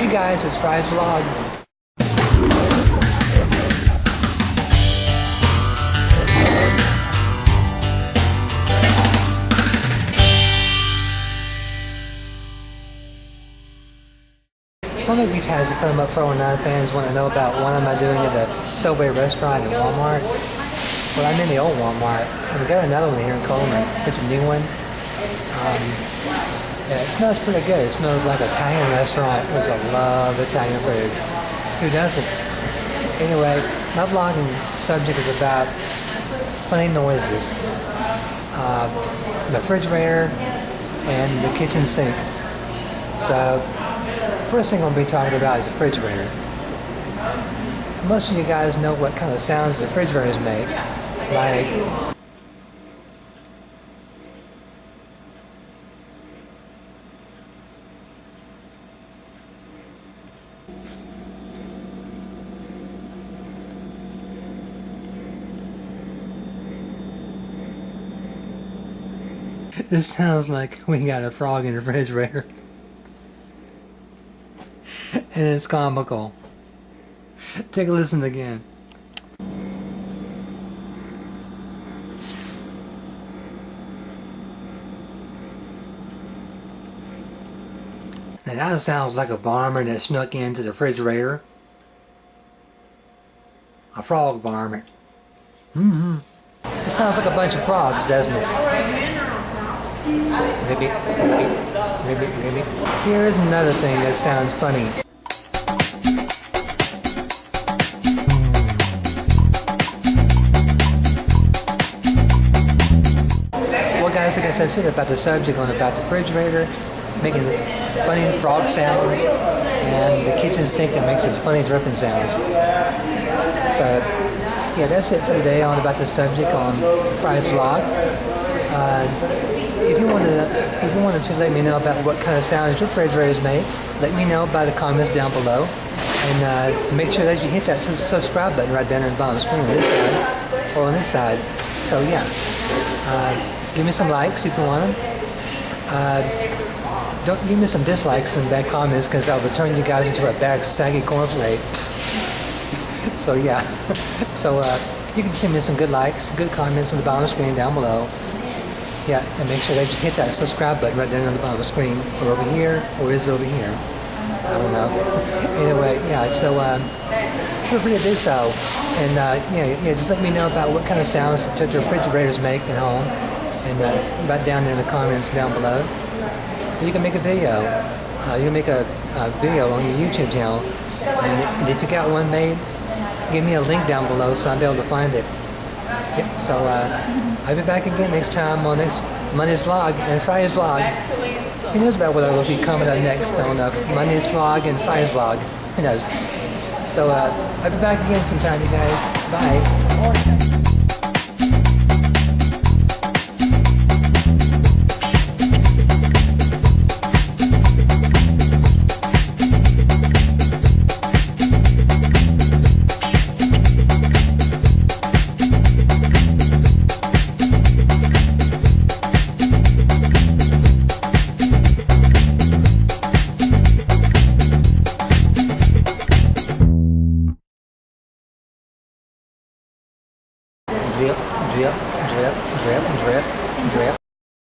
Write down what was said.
Hey guys, it's Fry's Vlog. Some of you guys that come up 419 fans want to know about what am I doing at the Subway restaurant at Walmart. Well, I'm in the old Walmart, and we got another one here in Coleman. It's a new one. Yeah, it smells pretty good. It smells like an Italian restaurant, which I love Italian food. Who doesn't? Anyway, my vlogging subject is about funny noises. The refrigerator and the kitchen sink. So, first thing I'm going to be talking about is the refrigerator. Most of you guys know what kind of sounds the refrigerators make. Like this sounds like we got a frog in the refrigerator. And it's comical. Take a listen again. Now that sounds like a varmint that snuck into the refrigerator. A frog varmint. It sounds like a bunch of frogs, doesn't it? Maybe. Here's another thing that sounds funny. Well guys, like I said about the subject on about the refrigerator, making funny frog sounds, and the kitchen sink that makes funny dripping sounds. So, yeah, that's it for today on about the subject on Fry's Vlog. If you wanted to let me know about what kind of sounds your refrigerators make, let me know by the comments down below. And make sure that you hit that subscribe button right down at the bottom of the screen on this side or on this side. So yeah, give me some likes if you want them. Don't give me some dislikes and bad comments, because I'll turn you guys into a bag of saggy cornflake. So yeah, so you can send me some good likes, good comments on the bottom of the screen down below. Yeah, and make sure that you hit that subscribe button right down on the bottom of the screen, or over here, or is it over here? I don't know. Anyway, yeah, so feel free to do so. And yeah, just let me know about what kind of sounds that your refrigerators make at home, and right down there in the comments down below. You can make a video. You can make a video on your YouTube channel, and if you got one made, give me a link down below so I'll be able to find it. Yep, so I'll be back again next time on next Monday's vlog and Friday's vlog. Who knows about what I will be coming up next on Monday's vlog and Friday's vlog? Who knows? So I'll be back again sometime, you guys. Bye.